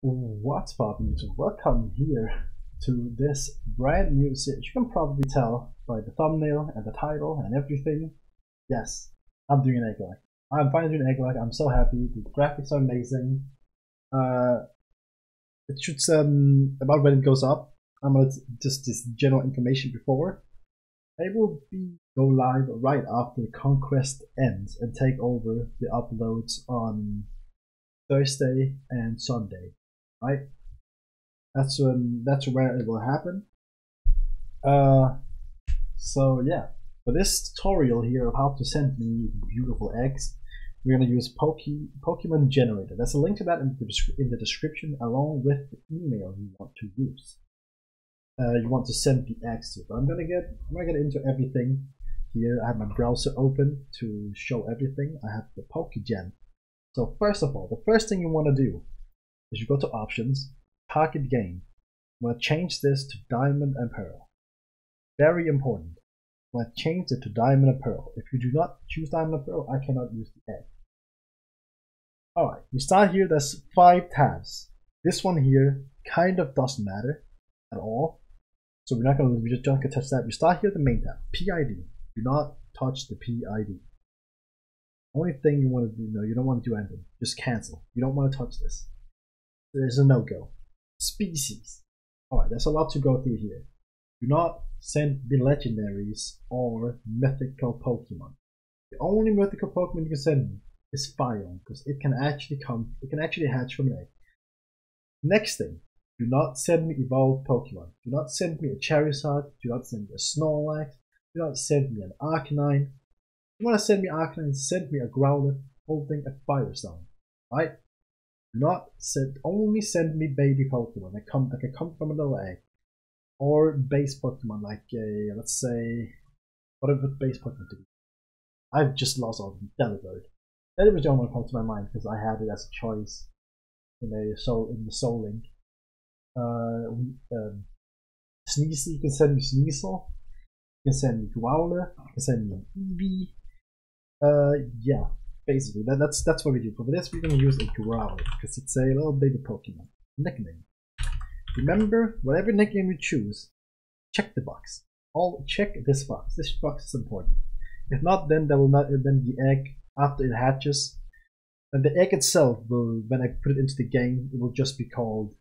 What's poppin' YouTube? Welcome here to this brand new series. You can probably tell by the thumbnail and the title and everything. Yes, I'm doing an Egglocke. I'm finally doing an Egglocke. I'm so happy. The graphics are amazing. It shoots about when it goes up. I'm gonna just this general information before. It will go live right after the conquest ends and take over the uploads on Thursday and Sunday. Right? That's where it will happen. So yeah, for this tutorial here of how to send me beautiful eggs, we're gonna use Pokemon Generator. There's a link to that in the description, along with the email you want to use. You want to send the eggs to. But I'm gonna get into everything here. I have my browser open to show everything. I have the PokeGen. So first of all, the first thing you want to do is you go to options, target game. I'm going to change this to diamond and pearl. Very important. I'm going to change it to diamond and pearl. If you do not choose diamond and pearl, I cannot use the egg. Alright, you start here, there's 5 tabs. This one here kind of doesn't matter at all. So we're just not going to touch that. We start here at the main tab, PID. Do not touch the PID. Only thing you want to do, no, you don't want to do anything. Just cancel. You don't want to touch this. There's a no-go. Species. Alright, there's a lot to go through here. Do not send me legendaries or mythical Pokemon. The only mythical Pokemon you can send me is Fire, because it can actually hatch from an egg. Next thing, do not send me evolved Pokemon. Do not send me a Charizard. Do not send me a Snorlax. Do not send me an Arcanine. If you want to send me Arcanine, send me a Growlithe holding a Fire Stone. Right? Do not only send me baby Pokemon that can come from a little egg, or base Pokemon like let's say, what would base Pokemon to be? I've just lost all of them. Delibird. Delibird don't want to come to my mind because I had it as a choice in the Soul Link. Sneasel, you can send me Sneasel. You can send me Growler. You can send me an Eevee. Yeah. Basically, that's what we do. For this, we're going to use a Growler because it's a little baby Pokemon. Nickname. Remember, whatever nickname you choose, check the box. Check this box. This box is important. If not, then there will not. Then the egg, after it hatches, and the egg itself will, when I put it into the game, it will just be called.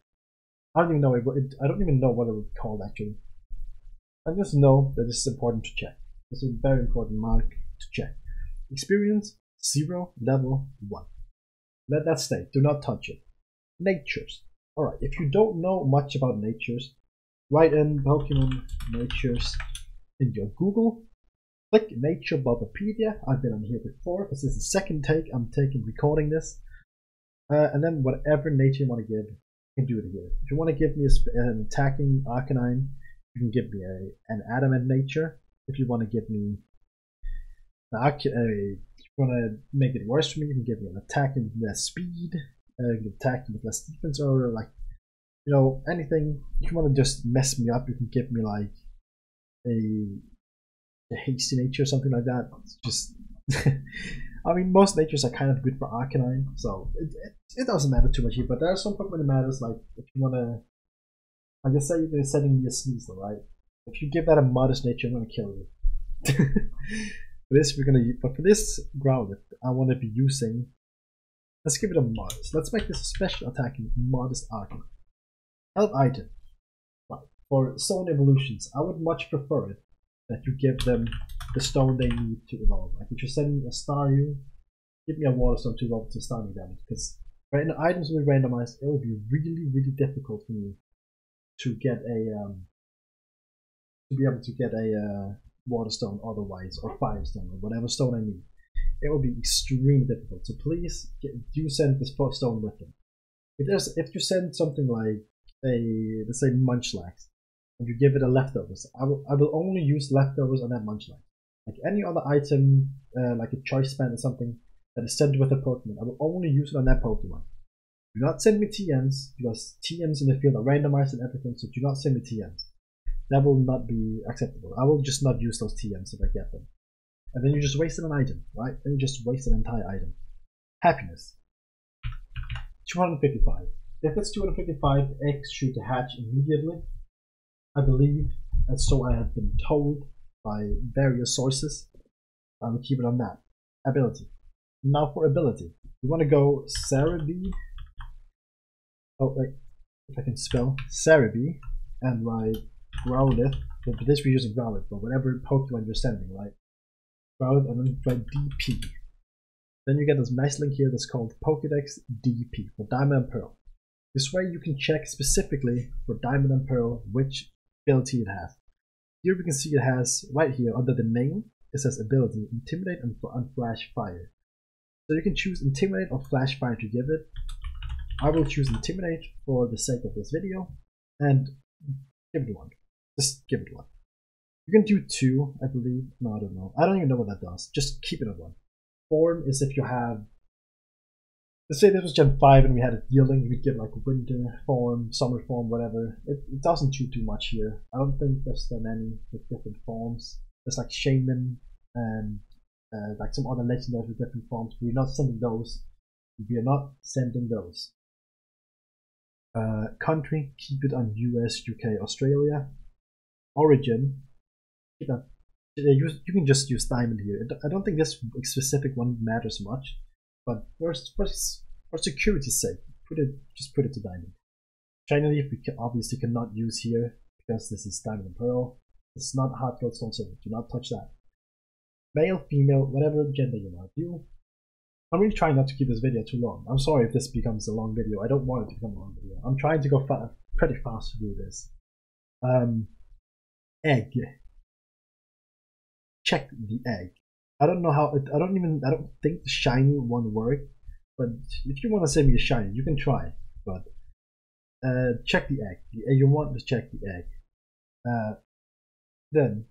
I don't even know. I don't even know what it will be called actually. I just know that this is important to check. This is a very important mark to check. Experience. 0, level 1. Let that stay. Do not touch it. Natures. Alright, if you don't know much about natures, write in Pokemon natures in your Google. Click Nature Bulbapedia. I've been on here before. This is the second take I'm recording this. And then whatever nature you want to give, you can do it here. If you want to give me an attacking Arcanine, you can give me an adamant nature. If you want to give me want to make it worse for me, you can give me an attack with less speed, attack with less defense, or like, you know, anything. If you want to just mess me up, you can give me like a hasty nature or something like that. It's just, I mean, most natures are kind of good for Arcanine, so it doesn't matter too much here. But there are some Pokemon that matters, like if you want to, like I say, you're sending me a Sneasel, right? If you give that a modest nature, I'm gonna kill you. For this, but for this Growlithe, I want to be using. Let's give it a modest. Let's make this a special attacking modest Arcanine. Health item. Right. For stone evolutions, I would much prefer it that you give them the stone they need to evolve. Like if you're sending a Staryu, give me a water stone to evolve to starting damage. Because right now items will be randomized. It will be really, really difficult for me to get a water stone otherwise, or fire stone, or whatever stone I need. It will be extremely difficult. So please do send this stone with them. If you send something like let's say Munchlax, and you give it a leftovers, I will only use leftovers on that Munchlax. Like any other item, like a choice band or something that is sent with a Pokemon, I will only use it on that Pokemon. Do not send me TMs, because TMs in the field are randomized and everything, so do not send me TMs. That will not be acceptable. I will just not use those TMs if I get them. And then you just wasted an item, right? Then you just wasted an entire item. Happiness. 255. If it's 255, eggs should hatch immediately, I believe, and so I have been told by various sources. I will keep it on that. Ability. Now for ability, you want to go Cerebi. Oh, wait, if I can spell Cerebi and write Growlithe. But for this we're using Growlithe, but whatever Pokemon you're sending, right? Growlithe and then write DP. Then you get this nice link here that's called Pokédex DP for Diamond and Pearl. This way you can check specifically for Diamond and Pearl which ability it has. Here we can see it has, right here under the name, it says ability, Intimidate and Flash Fire. So you can choose Intimidate or Flash Fire to give it. I will choose Intimidate for the sake of this video and give it one. Just give it one. You can do 2, I believe. No, I don't know. I don't even know what that does. Just keep it at 1. Form is if you have, let's say this was Gen 5 and we had a dealing, you could give like winter form, summer form, whatever. It doesn't do too much here. I don't think there's that many with different forms. There's like Shaman and like some other legendaries with different forms. We're not sending those. We are not sending those. Country, keep it on US, UK, Australia. Origin, keep that. You can just use diamond here. I don't think this specific one matters much, but for security's sake, just put it to diamond. China leaf we obviously cannot use here because this is diamond and pearl. It's not hot gold stone silver. Do not touch that. Male, female, whatever gender you want to do. I'm really trying not to keep this video too long. I'm sorry if this becomes a long video. I don't want it to become a long video. I'm trying to go pretty fast to do this. Egg. Check the egg. I don't know how. I don't think the shiny one worked. But if you want to send me a shiny, you can try. But check the egg. You want to check the egg. Then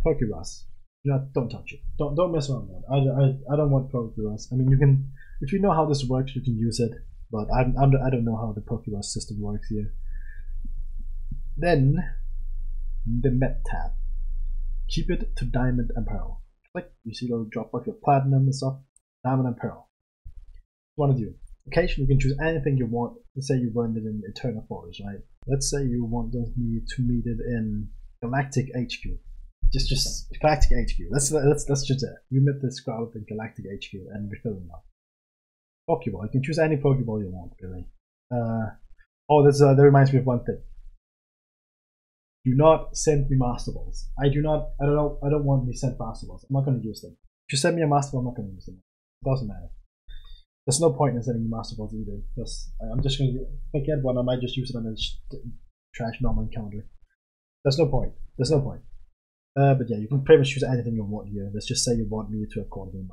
Pokerus. Don't touch it. Don't mess around with that. I don't want Pokerus. I mean, you can, if you know how this works, you can use it. But I don't know how the Pokerus system works here. Then the Met tab. Keep it to Diamond and Pearl. Click. You see the drop box with Platinum and stuff. Diamond and Pearl. What do you want to do? Occasionally, you can choose anything you want. Let's say you want it in Eternal Forest, right? Let's say you want me to meet it in Galactic HQ. Just Galactic HQ. That's just it. You met this crowd in Galactic HQ and we fill them up. Pokeball. You can choose any Pokeball you want, really. That reminds me of one thing. Do not send me Master Balls. I don't want to be sent Master Balls. I'm not going to use them. If you send me a Master Ball, I'm not going to use them. It doesn't matter. There's no point in sending me Master Balls either, because I'm just going to, if I get one, I might just use it on a trash normal encounter. There's no point. There's no point. But yeah, you can pretty much choose anything you want here. Let's just say you want me to acquire them.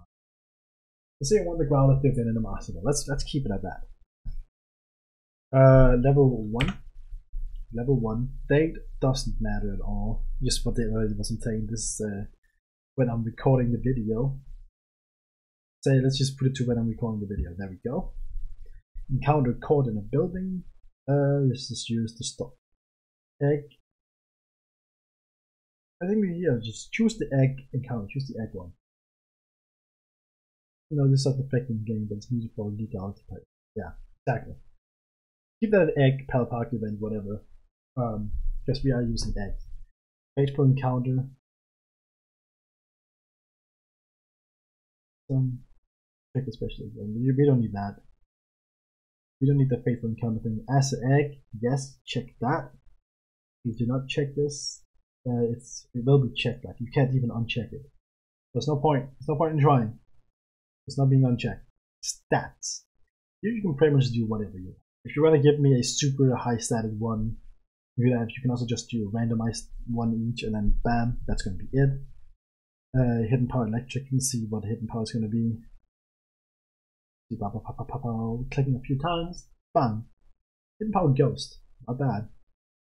Let's say you want the Growlithe to in a Master Ball. Let's keep it at that. Level 1. Level 1. Date doesn't matter at all. Just what it wasn't saying. This is when I'm recording the video. Say, let's just put it to when I'm recording the video. There we go. Encounter caught in a building. Let's just use the stop. Egg. I think just choose the egg encounter. Choose the egg one. You know, this is not affecting the game, but it's needed for legality. Yeah, exactly. Keep that an egg, Pal Park event, whatever. Because we are using eggs. Faithful encounter. Pick especially. We don't need that. We don't need the faithful encounter thing. As an egg, yes, check that. If you do not check this, it will be checked. Like you can't even uncheck it. There's no point. There's no point in trying. It's not being unchecked. Stats. Here you can pretty much do whatever you want. If you want to give me a super high stated one, you can also just do a randomized one each, and then bam, that's going to be it. Hidden power electric. You can see what hidden power is going to be. Clicking a few times, bam. Hidden power ghost. Not bad.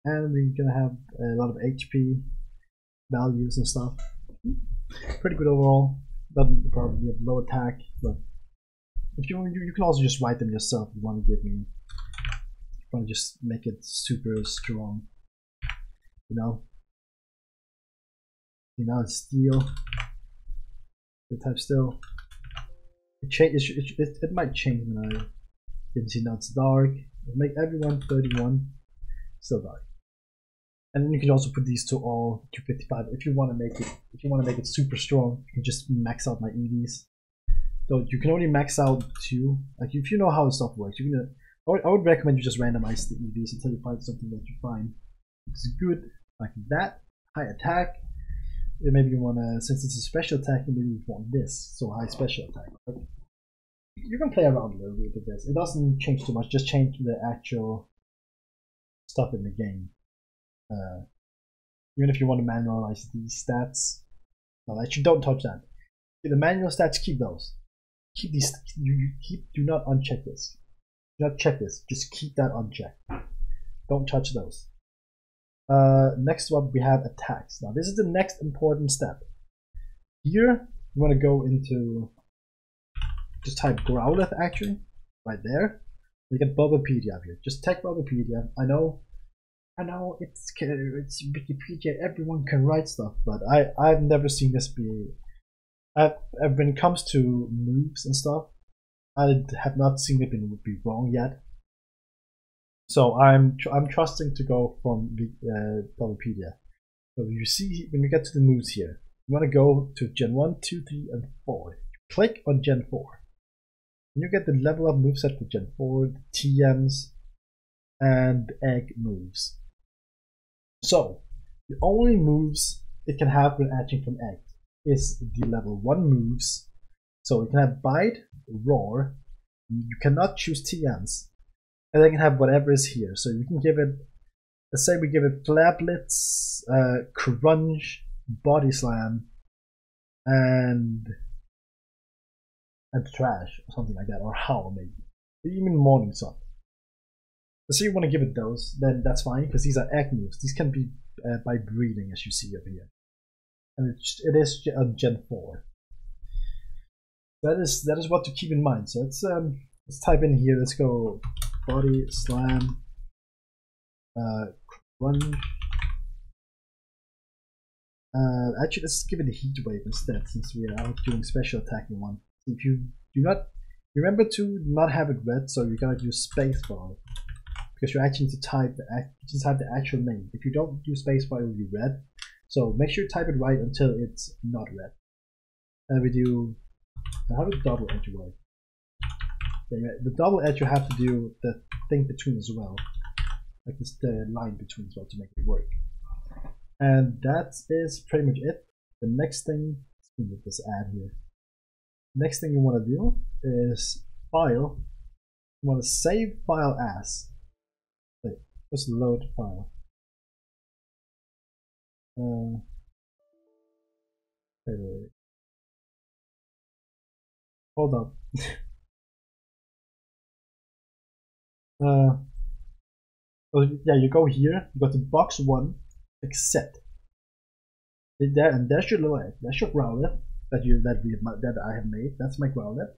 And we're gonna have a lot of HP values and stuff. Pretty good overall. Doesn't probably have low attack, but if you can also just write them yourself. If you want to give me, you want to just make it super strong. You know, steel. The type steel. It might change when I can see now it's dark. It'll make everyone 31 still die. And then you can also put these to all 255 if you want to make it. If you want to make it super strong, you can just max out my EVs. So you can only max out 2. Like if you know how stuff works, you can. I would recommend you just randomize the EVs until you find something that you find is good, like that. High attack. Maybe you want to, since it's a special attack, maybe you want this. So high special attack. But you can play around a little bit with this. It doesn't change too much. Just change the actual stuff in the game. Even if you want to manualize these stats, well, actually don't touch that. The manual stats, keep those. Keep these. Do not uncheck this. Do not check this. Just keep that unchecked. Don't touch those. Next one we have attacks. Now this is the next important step. Here you want to go into, just type Growlithe actually, right there. You get Bulbapedia here. Just type Bulbapedia. I know it's Wikipedia. Everyone can write stuff, but I've never seen this be. When it comes to moves and stuff, I have not seen it be wrong yet. So I'm trusting to go from Bulbapedia. So you see when you get to the moves here, you want to go to Gen 1, 2, 3, and 4. Click on Gen 4. And you get the level up moveset for Gen 4, the TMs, and egg moves. So the only moves it can have when hatching from egg is the level 1 moves. So it can have Bite, Roar. You cannot choose TMs. And they can have whatever is here. So we can give it, let's say we give it Flare Blitz, Crunch, Body Slam, and Trash, or something like that, or Howl maybe. Even Morning Sun. Let's say you want to give it those, then that's fine, because these are egg moves. These can be by breeding, as you see over here. And it is on Gen 4. That is what to keep in mind. So let's type in here, let's go Body Slam, Crunch. Actually, let's give it a Heat Wave instead, since we are doing special attacking one. If you do not remember to not have it red, so you gotta use spacebar, because you actually need to type the actual name. If you don't use spacebar, it will be red. So make sure you type it right until it's not red. And we do. How does double edge work? The double edge you have to do the thing between as well, like this, the line between as well, to make it work. And that is pretty much it. The next thing, let's get this ad here. Next thing you want to do is file. You want to save file as. Wait, let's load file. Wait. Hold up. Well, yeah, you go here, you go to box 1, accept. There, and there's your little egg. That's your Growlithe that I have made. That's my Growlithe.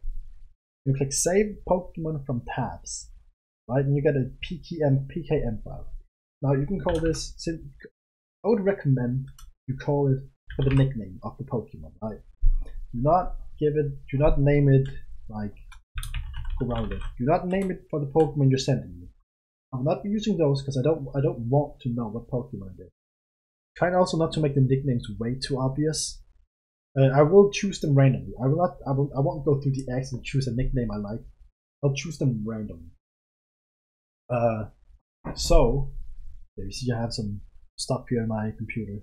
You click Save Pokemon from Tabs, right? And you get a PKM file. Now you can call this. I would recommend you call it for the nickname of the Pokemon, right? Do not name it like Growlithe. Do not name it for the Pokemon you're sending me. I'll not be using those because I don't want to know what Pokemon it is. Try also not to make the nicknames way too obvious. I will choose them randomly. I won't go through the X and choose a nickname I like. I'll choose them randomly. So there you see I have some stuff here on my computer.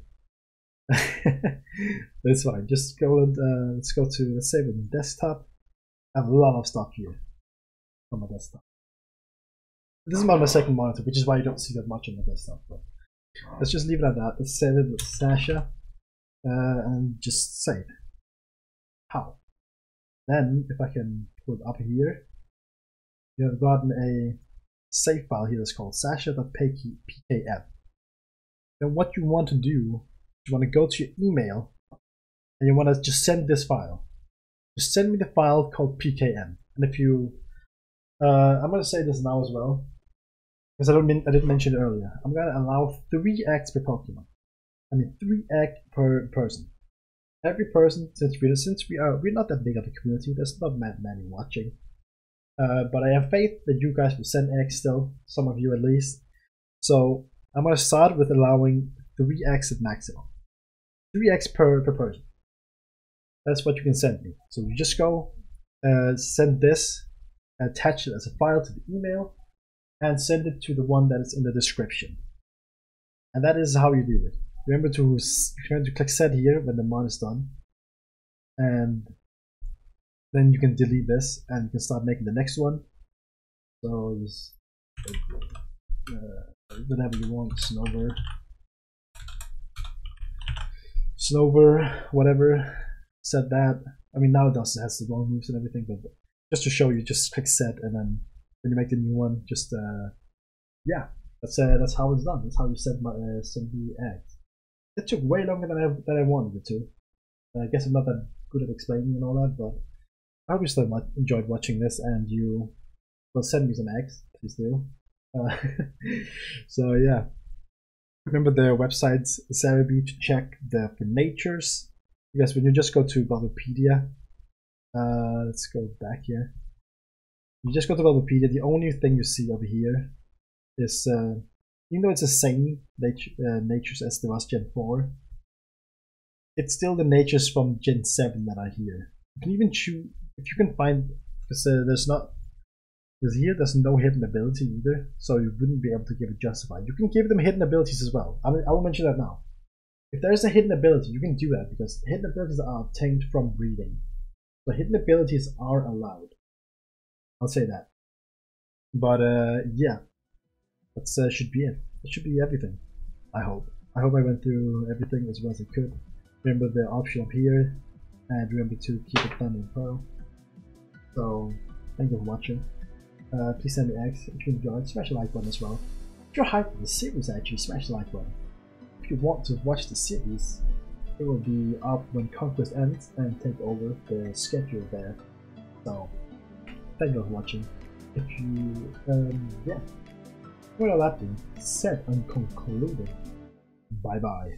That's fine. Just go and let's save it on desktop. I have a lot of stuff here on my desktop. This is my second monitor, which is why you don't see that much on my desktop. But let's just leave it at that. Let's save it with Sasha and just save. How? Then, if I can put it up here, you have gotten a save file here that's called sasha.pkm. Then what you want to do, you want to go to your email and you want to just send this file. Just send me the file called PKM. And if you, I'm going to say this now as well, because I didn't mention it earlier. I'm going to allow 3 eggs per Pokemon. I mean 3 eggs per person. Every person, since we're not that big of a community, there's not many watching. but I have faith that you guys will send eggs still, some of you at least. So I'm gonna start with allowing 3 eggs at maximum. 3 eggs per person. That's what you can send me. So you just go send this, attach it as a file to the email, and send it to the one that is in the description. And that is how you do it. Remember to click set here when the mod is done, and then you can delete this and you can start making the next one. So just whatever you want, Snover, whatever. Set that. I mean, now it has the wrong moves and everything, but just to show you, just click set, and then when you make the new one, just yeah, that's how it's done. That's how you send the eggs. It took way longer than I wanted it to. I guess I'm not that good at explaining and all that, but I hope you still enjoyed watching this, and you will send me some eggs. Please do. So yeah, remember the websites Cerebi to check the natures. Because when you just go to Wikipedia, let's go back here. You just go to Wikipedia. The only thing you see over here is, even though it's the same natures as there was Gen 4, it's still the natures from Gen 7 that are here. You can even choose if you can find, because there's no hidden ability either, so you wouldn't be able to give it justified. You can give them hidden abilities as well. I will mention that now. If there's a hidden ability, you can do that because hidden abilities are obtained from breeding. So hidden abilities are allowed. I'll say that. But yeah, that should be it. That should be everything. I hope. I hope I went through everything as well as I could. Remember the option up here, and remember to keep it done in Pearl. So thank you for watching. Please send me eggs if you enjoyed. Smash the like button as well. If you're hyped for the series, actually smash the like button. If you want to watch the series, it will be up when Conquest ends and take over the schedule there. So, thank you for watching. If you, yeah. With all that being said and concluded, bye bye.